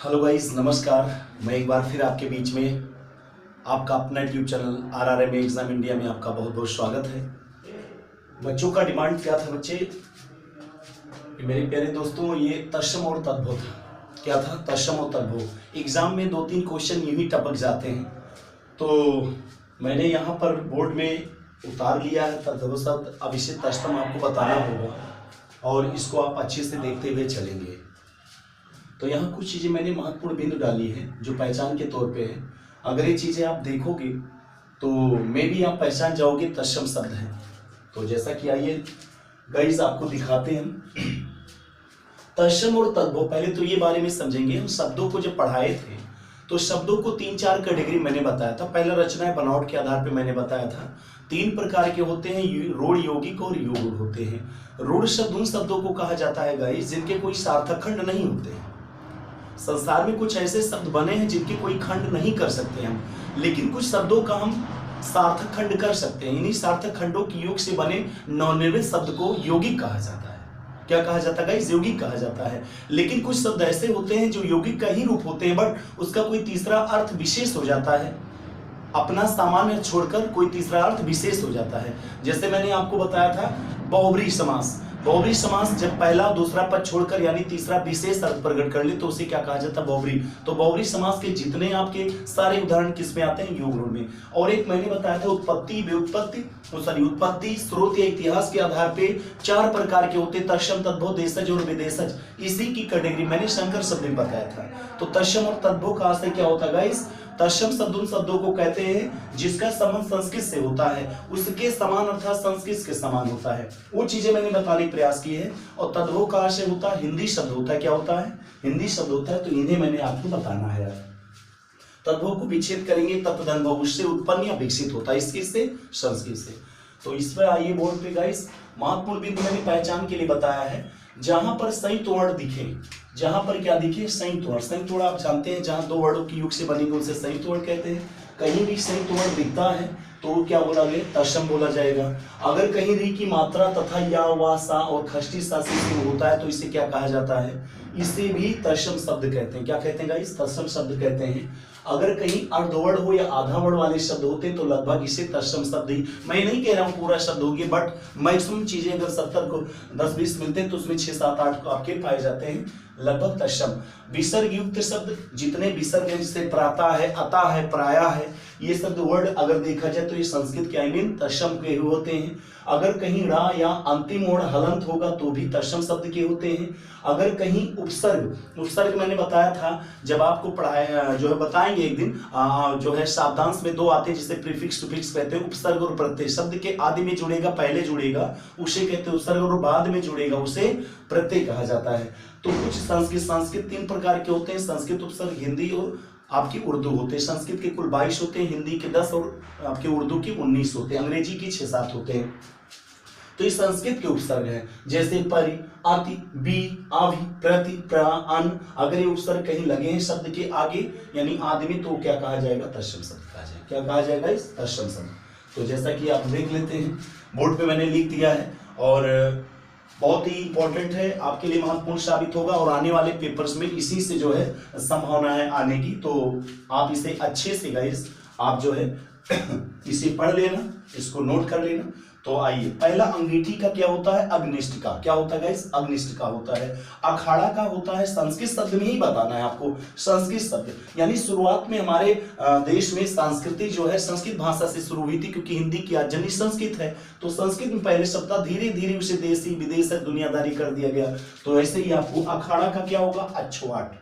Hello guys, नमस्कार। मैं एक बार फिर आपके बीच में आपका अपना YouTube channel RRM exam India में आपका बहुत बहुत स्वागत है। बच्चों का डिमांड क्या था बच्चे, मेरे प्यारे दोस्तों, ये तत्सम और तद्भव था। क्या था? तत्सम और तद्भव। एग्जाम में 2-3 क्वेश्चन यूं ही टपक जाते हैं, तो मैंने यहाँ पर बोर्ड में उतार लिया है तद्भव शब्द। अब इसे तत्सम आपको बताना होगा और इसको आप अच्छे से देखते हुए चलेंगे। तो यहाँ कुछ चीज़ें मैंने महत्वपूर्ण बिंदु डाली हैं जो पहचान के तौर पे है। अगर ये चीज़ें आप देखोगे तो मे भी आप पहचान जाओगे तत्सम शब्द है। तो जैसा कि आइए गाइस आपको दिखाते हैं तत्सम और तद्भव। पहले तो ये बारे में समझेंगे, हम शब्दों को जब पढ़ाए थे तो शब्दों को 3-4 कैटेगरी मैंने बताया था। पहला रचना बनावट के आधार पर मैंने बताया था 3 प्रकार के होते हैं, रूढ़, यौगिक और युगल होते हैं। रूढ़ शब्द उन शब्दों को कहा जाता है गाइस जिनके कोई सार्थक खंड नहीं होते हैं। संसार में कुछ ऐसे शब्द बने हैं जिनके कोई खंड नहीं कर सकते हम, लेकिन कुछ शब्दों का हम सार्थक खंड कर सकते हैं। इन्हीं सार्थक खंडों के योग से बने नवनिर्मित शब्द को यौगिक कहा जाता है। क्या कहा जाता है? यौगिक कहा जाता है। लेकिन कुछ शब्द ऐसे होते हैं जो यौगिक का ही रूप होते हैं, बट उसका कोई तीसरा अर्थ विशेष हो जाता है, अपना सामान्य छोड़कर कोई तीसरा अर्थ विशेष हो जाता है। जैसे मैंने आपको बताया था बहुब्रीहि समास। बहुब्रीहि समास जब पहला और दूसरा पद छोड़कर यानी तीसरा विशेष अर्थ प्रकट कर ले तो उसे क्या कहा जाता है? बहुब्रीहि। तो बहुब्रीहि समास के जितने आपके सारे उदाहरण किस में आते हैं? योग रूढ़ में। और एक मैंने बताया था उत्पत्ति, व्युत्पत्ति, उत्पत्ति, स्रोत या इतिहास के आधार पे 4 प्रकार के होते हैं, तत्सम, तद्भव, देशज और विदेशज। इसी की कैटेगरी मैंने शंकर शब्द में बताया था। तो तत्सम और तद्भव का आशय क्या होता है गाइस? तत्सम शब्द उन शब्दों को कहते हैं जिसका संबंध संस्कृत से होता है, उसके समान अर्थात संस्कृत के समान होता है। वो चीजें मैंने बताने का प्रयास की है। और तद्भव का आशय होता है हिंदी शब्द होता है। क्या होता है? हिंदी शब्द होता है। तो इन्हें मैंने आपको बताना है। तद्भव को विच्छेद करेंगे तत्तदनुभव, उससे उत्पन्न या विकसित होता है। इसके से संस्कृत से। तो इस पर आइए बोर्ड पे गाइस, महत्वपूर्ण बिंदु मैंने पहचान के लिए बताया है। जहां पर संयुक्त वर्ण दिखे, जहां पर क्या दिखे? संयुक्त वर्ण। संयुक्त वर्ण आप जानते हैं जहां 2 वर्णों की युग से बनेंगे उसे संयुक्त वर्ण कहते हैं। कहीं भी संयुक्त वर्ण दिखता है तो क्या बोला गया? तत्सम बोला जाएगा। अगर कहीं री की मात्रा तथा या, वा, सा और खष्टी सा से शुरू होता है तो इसे क्या कहा जाता है? इसे भी तत्सम शब्द कहते हैं। क्या कहते हैं गाइस? तत्सम शब्द कहते हैं। अगर कहीं अर्धवर्ण हो या आधा वर्ण वाले शब्द होते तो लगभग इसे तत्सम शब्द ही, मैं नहीं कह रहा हूं पूरा शब्द होगी, बट मैक्सिमम चीजें अगर 70 को 10-20 मिलते हैं तो उसमें 6-7-8 को आपके पाए जाते हैं लगभग तत्सम। विसर्ग युक्त शब्द जितने विसर्ग हैं, जैसे प्रातः है, अतः है, प्रायः है, ये शब्द वर्ड अगर देखा जाए तो ये संस्कृत के आई मीन तत्सम के होते हैं। अगर कहीं रा या अंतिम वर्ण हलंत होगा तो भी तत्सम शब्द के होते हैं। अगर कहीं उपसर्ग, उपसर्ग मैंने बताया था जब आपको पढ़ाया जो है बताएंगे एक दिन, जो है शब्दांश में 2 आते हैं जिसे प्रीफिक्स सुफिक्स कहते हैं। उपसर्ग और प्रत्यय, शब्द के आदि में जुड़ेगा, पहले जुड़ेगा उसे कहते हैं उपसर्ग, और बाद में जुड़ेगा उसे प्रत्यय कहा जाता है। तो कुछ संस्कृत 3 प्रकार के होते हैं, संस्कृत, उपसर्ग, हिंदी और आपकी उर्दू होते हैं। संस्कृत के कुल 22 होते हैं, हिंदी के 10 और आपके उर्दू के 19 होते हैं, अंग्रेजी के 6-7 होते हैं। तो ये संस्कृत के उपसर्ग है, जैसे परि, आति, बी, आभि, प्रति, प्रा, अन। अगर ये उपसर्ग कहीं लगे हैं शब्द के आगे यानी आदि में तो क्या कहा जाएगा? तत्सम शब्द कहा जाएगा। क्या कहा जाएगा? इस तत्सम शब्द। तो जैसा कि आप देख लेते हैं बोर्ड पे मैंने लिख दिया है और बहुत ही इंपॉर्टेंट है, आपके लिए महत्वपूर्ण साबित होगा और आने वाले पेपर्स में इसी से जो है संभावना है आने की। तो आप इसे अच्छे से गाइस आप जो है इसे पढ़ लेना, इसको नोट कर लेना। तो आइए, पहला अंगीठी का क्या होता है? अग्निष्टिका। क्या होता है गाइस? अग्निष्टिका होता है। अखाड़ा का होता है, संस्कृत शब्द में ही बताना है आपको, संस्कृत शब्द यानी शुरुआत में हमारे देश में संस्कृति जो है संस्कृत भाषा से शुरू हुई थी, क्योंकि हिंदी की आजनी संस्कृत है। तो संस्कृत में पहले शब्द था, धीरे धीरे उसे देशी विदेश दुनियादारी कर दिया गया। तो ऐसे ही आपको अखाड़ा का क्या होगा? अछुआट।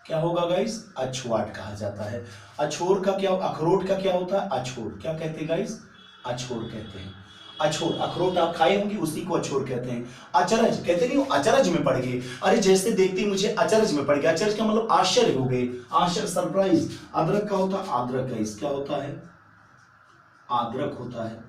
क्या होगा गाइस? अछुआट कहा जाता है। अछोर का क्या? अखरोट का क्या होता है? अछोर। क्या कहते हैं गाइस? अछोर कहते हैं। अछोर, अखरोट आप खाए होंगे उसी को अछोर कहते हैं। अचरज कहते नहीं, अचरज में पड़ गए, अरे जैसे देखते मुझे अचरज में पड़ गया। अचरज का मतलब आश्चर्य हो गए, आश्चर्य, सरप्राइज। अदरक का होता है? आद्रक गाइस। क्या होता है? आद्रक होता है।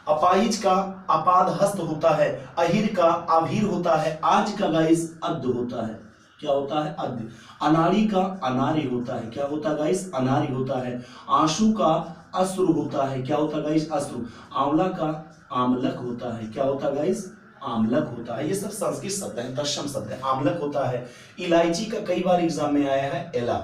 अपाहिज का अपादहस्त होता है। अहिर का अभीर होता है। आज का गाइस अद्ध होता है। क्या होता है? अद्ध। अनाड़ी का अनारी होता है। क्या होता है गाइस? अनारी होता है। आंसू का अश्रु होता है। क्या होता है गाइस? अश्रु। आंवला का आमलक होता है। क्या होता है गाइस? आमलक होता है। ये सब संस्कृत शब्द है, तत्सम शब्द है। आमलक होता है। इलायची का कई बार एग्जाम में आया है एला।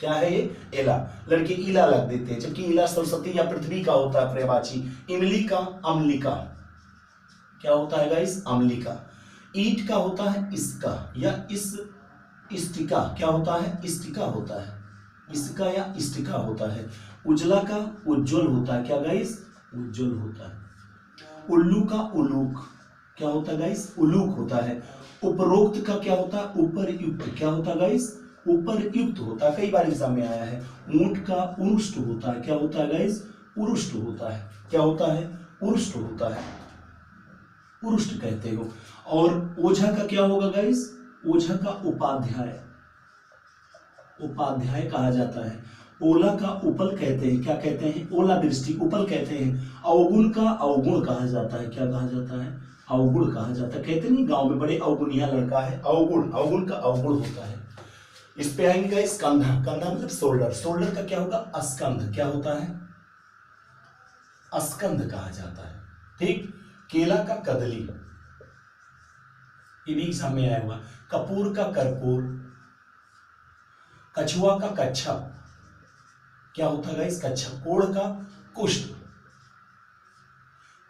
क्या है ये? एला। लड़के इला लग देते हैं, जबकि इला सरस्वती या पृथ्वी का होता है पर्यायवाची। इमली का अम्लिका। क्या होता है गाइस? अम्लिका। ईट का होता है इसका या इष्टिका। क्या होता है? इष्टिका होता है। इसका या इष्टिका होता है। उजला का उज्जवल होता है। क्या गाइस? उज्जवल होता है। उल्लू का उलूक। क्या होता है गाइस? उलूक होता है। उपरोक्त का क्या होता है? उपरयुक्त। क्या होता है गाइस? उपरयुक्त होता है। कई बार एग्जाम में आया है। ऊंट का उरुष्ट होता है। क्या होता है गाइस? उरुष्ट होता है। क्या होता है? उरुष्ट होता है। उरुष्ट कहते हो। और ओझा का क्या होगा गाइस? ओझा का उपाध्याय। उपाध्याय कहा जाता है। ओला का उपल कहते हैं। क्या कहते हैं? ओला दृष्टि उपल कहते हैं। अवगुण का अवगुण कहा जाता है। क्या कहा जाता है? अवगुण कहा जाता है। कहते नहीं गांव में बड़े अवगुणिया लड़का है, अवगुण। अवगुण का अवगुण होता है। इस पे आएंगे गाइस कंधा। कंधा मतलब शोल्डर। शोल्डर का क्या होगा? अस्कंध। क्या होता है? अस्कंध कहा जाता है। ठीक। केला का कदली, ये भी एग्जाम में आया हुआ। कपूर का कर्पूर। कछुआ का कच्छप। क्या होता है गाइस? कच्छप। कोढ़ का कुष्ठ।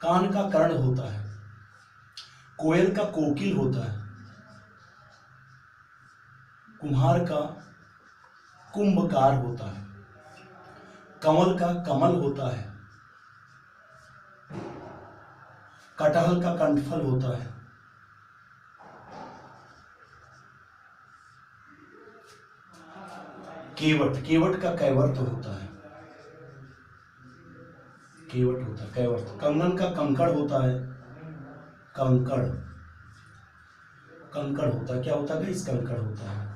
कान का कर्ण होता है। कोयल का कोकिल होता है। कुम्हार का कुंभकार होता है। कमल का कमल होता है। कटहल का कंठफल होता है। केवट, केवट का कैवर्त होता है। केवट होता है, कैवर्त। कंगन का कंकड़ होता है। कंकड़। कंकड़ होता है। क्या होता है? इस कंकड़ होता है।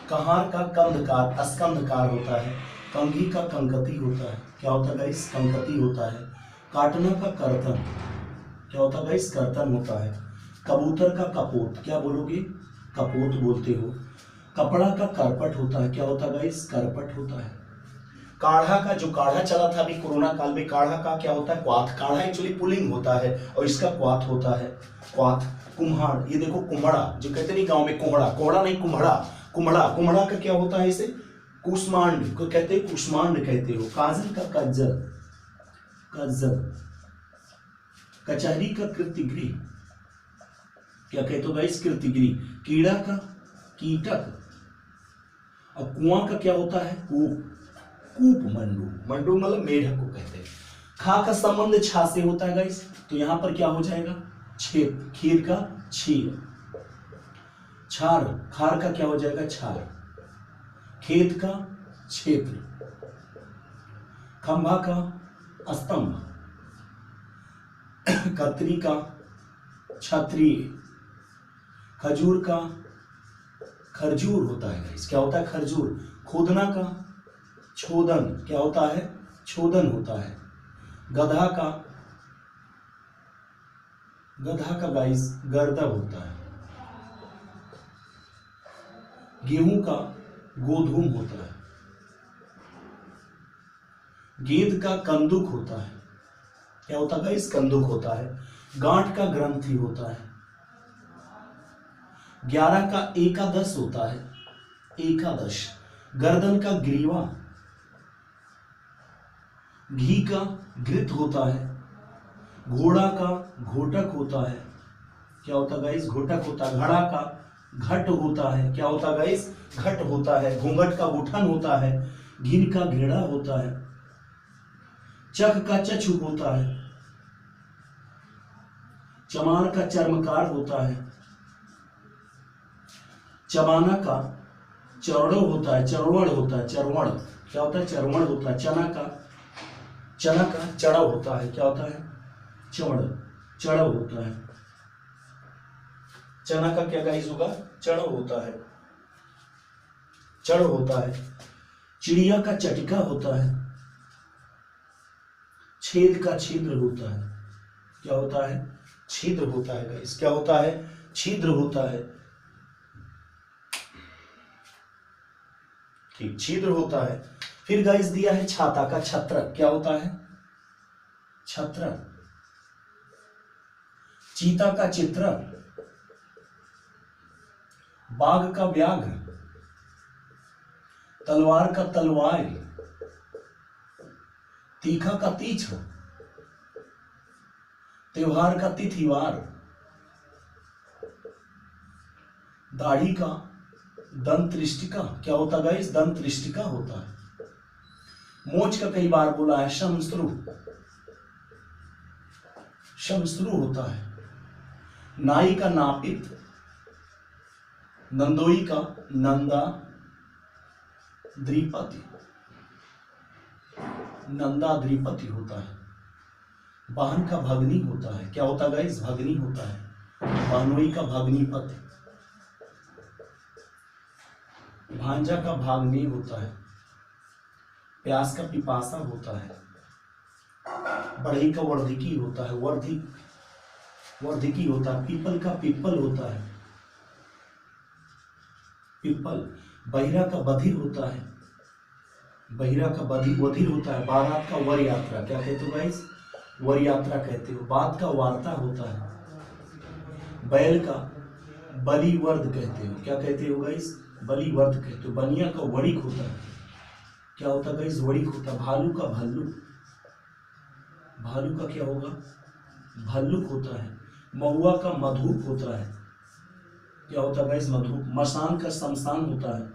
कहार का कंधकार, अस्कंधकार होता है। कंघी का कंकती होता है। क्या होता है गाइस? कंकती होता है। काटना का कर्तन। क्या होता है गाइस? कर्तन होता है। कबूतर का कपोत। क्या बोलोगे? कपोत बोलते हो। कपड़ा का करपट होता है। क्या होता है गाइस? करपट होता है। काढ़ा का जो काढ़ा चला था अभी कोरोना काल में, काढ़ा का क्या होता है? क्वाथ। काढ़ा एक्चुअली पुलिंग होता है और इसका क्वाथ होता है। क्वाथ। कुम्हार, ये देखो कुम्हड़ा, जो कहते नहीं गांव में कोहड़ा, कोहड़ा नहीं कुम्हड़ा। कुम्हड़ा, कुम्हड़ा का क्या होता है? इसे कुष्मांड को कहते हैं, कुष्मांड कहते हो। काजल का कज्जल। कज्जल। कचहरी का कृतिगृह। क्या कहते हो गाइस? कृतिगृह। कीड़ा का कीटक। और कुआं का क्या होता है? कूप। कूप मंडू। मंडू मतलब मेढक को कहते हैं। खा का संबंध छा से होता है गाइस, तो यहां पर क्या हो जाएगा? छेद। खीर का छीर। छार, खार का क्या हो जाएगा? छार। खेत का क्षेत्र। खंभा का स्तंभ। कतरी का क्षत्रिय। खजूर का खरजूर होता है गाइस। क्या होता है? खरजूर। खोदना का छोदन। क्या होता है? छोदन होता है। गधा का गाइस गर्दभ होता है। गेहूं का गोधूम होता है। गेंद का कंदुक होता है। क्या होता है गाइस? कंदुक होता है। गांठ का ग्रंथि होता है। 11 का एकादश होता है। एकादश। गर्दन का ग्रीवा। घी का घृत होता है। घोड़ा का घोटक होता है। क्या होता है गाइस? घोटक होता है। घड़ा का घट होता है। क्या होता है गाइस? घट होता है। घूंघट का गुठन होता है। घिन का घेड़ा होता है। चक का चक्षु होता है। चमार का चर्मकार होता है। चबाना का चरणो होता है। चरवण होता है। चरवण। क्या होता है? चरवण होता है। चना का चढ़व होता है। क्या होता है? चढ़व होता है। चना का क्या गाइस होगा? चढ़व होता है। चढ़ होता है। चिड़िया का चटिका होता है। छेद का छिद्र होता है। क्या होता है? छिद्र होता है गाइस। क्या होता है? छिद्र होता है। ठीक, छिद्र होता है। फिर गाइस दिया है छाता का छत्रक। क्या होता है? छत्रक। चीता का चित्र, बाघ का व्याघ्र, तलवार का तलवार, तीखा का तीछ, त्योहार का तिथिवार, दाढ़ी का दंत्रिष्टिका। क्या होता है गाइस? दंत्रिष्टिका होता है। मोच का कई बार बोला है शमश्रु, शमश्रु होता है। नाई का नापित, नंदोई का नंदा द्विपति, नंदा द्विपति होता है। बहन का भगनी होता है। क्या होता है गाइस? भगनी होता है। बहनोई का भगनीपति, भांजा का भागनी होता है। प्यास का पिपासा होता है। बढ़ई का वर्धिकी होता है। वर्धिकी होता है। पीपल का पिप्पल होता है, पिप्पल। बहिरा का बधिर होता है। बहिरा का बधिर होता है। बारात का वर यात्रा। क्या कहते हो गाइस? वर यात्रा कहते हो। बात का वार्ता होता है। बैल का बलिवर्द कहते हो। क्या कहते हो गाइस? बलिवर्द कहते हो। बनिया का वणिक होता है। क्या होता है गाइस? वणिक होता है। भालू का भल्लू, भालू का क्या होगा? भल्लुक होता है। महुआ का मधुप होता है। क्या होता है गाइस? मधुप। मसान का शमशान होता है।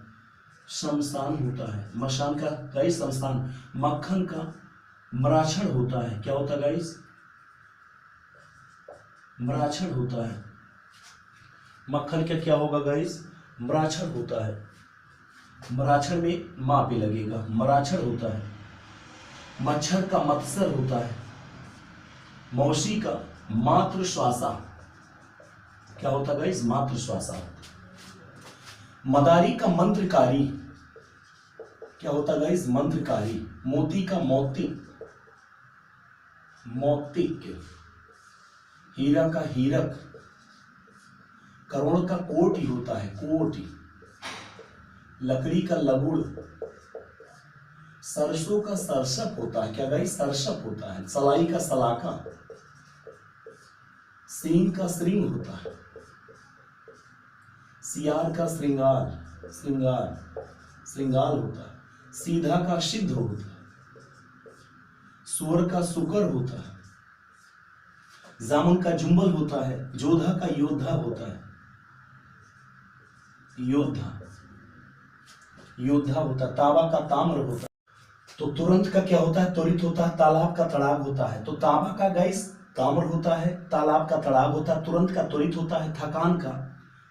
शमशान होता है। मशान का गाइस शमशान। मक्खन का मराक्षण होता है। क्या होता है गाइस? मराक्षण होता है। मक्खन का क्या होगा गाइस? मराक्षण होता है। मराक्षण में मां पे लगेगा, मराक्षण होता है। मच्छर का मत्सर होता है। मौसी का मातृश्वासा। क्या होता है गाइस? मातृश्वासा। मदारी का मंत्रकारी। क्या होता है गाइस? मंत्रकारी। मोती का मौतिक, मौतिक। हीरा का हीरक। करोड़ का कोटि होता है, कोटि। लकड़ी का लगुड़। सरसों का सरसप होता है। क्या गाइस? सरसप होता है। सलाई का सलाका। सींग का श्रृंग होता है। सियार का श्रृंगार, श्रृंगार, श्रृंगार होता है। सीधा का सिद्ध होता है। सुअर का सुकर होता है। जामुन का जुम्बल होता है। जोधा का योद्धा होता है। योद्धा, योद्धा होता है। तावा का ताम्र होता है। तो तुरंत का क्या होता है? त्वरित होता है। तालाब का तड़ाग होता है। तो तावा का गाइस ताम्र होता है। तालाब का तड़ाग होता है। तुरंत का त्वरित होता है। थकान का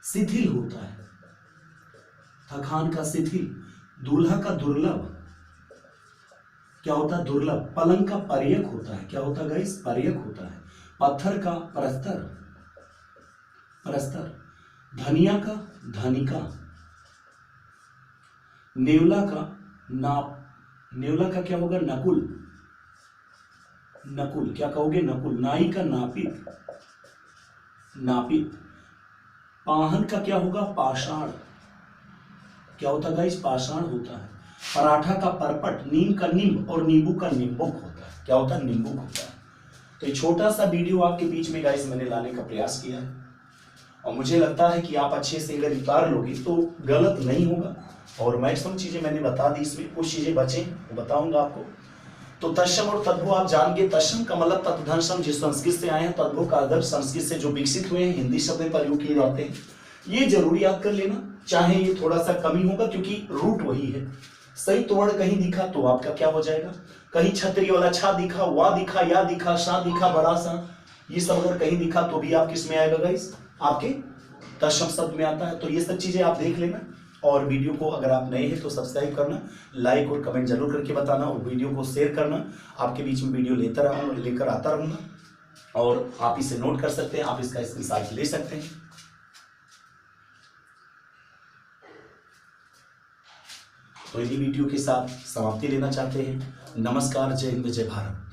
शिथिल होता है। थकान का शिथिल। दूल्हा का दुर्लभ। क्या होता है? दुर्लभ। पलंग का पर्यक होता है। क्या होता है गाइस? पर्यक होता है। पत्थर का प्रस्तर, प्रस्तर। धनिया का धनिका। नेवला का नाप। नेवला का क्या होगा? नकुल, नकुल। क्या कहोगे? नकुल। नाई का नापित, नापित। पाहन का क्या होगा? पाषाण। क्या होता है गाइस? पाषाण होता है। पराठा का परपट। नीम का नीम और नींबू का नींबुक होता है। क्या होता है? नींबुक होता है। तो ये छोटा सा वीडियो आपके बीच में गाइस मैंने लाने का प्रयास किया है और मुझे लगता है कि आप अच्छे से अगर उतार लोगे तो गलत नहीं होगा। और मैक्सिमम चीजें मैंने बता दी, इसमें कुछ चीजें बचे वो बताऊंगा आपको। तो तत्सम और तद्भव आप जान गए। तत्सम का मतलब तत्धर्षम, जिस संस्कृत से आए हैं। तद्भव का अर्थ संस्कृत से जो विकसित हुए हैं, हिंदी शब्द में प्रयोग किए जाते हैं। ये जरूर याद कर लेना, चाहे ये थोड़ा सा कमी होगा क्योंकि रूट वही है। सही तोड़ कहीं दिखा तो आपका क्या हो जाएगा? कहीं छतरी वाला छा दिखा, वा दिखा, या दिखा, सा दिखा, बड़ा सा, ये सब अगर कहीं दिखा तो भी आप किस में आएगा गाइस? आपके तत्सम शब्द में आता है। तो ये सब चीजें आप देख लेना और वीडियो को अगर आप नए हैं तो सब्सक्राइब करना, लाइक और कमेंट जरूर करके बताना और वीडियो को शेयर करना। आपके बीच में वीडियो लेकर आता रहूंगा और आप इसे नोट कर सकते हैं, आप इसका स्क्रीनशॉट ले सकते हैं। तो इन्हीं वीडियो के साथ समाप्ति लेना चाहते हैं। नमस्कार, जय हिंद, जय भारत।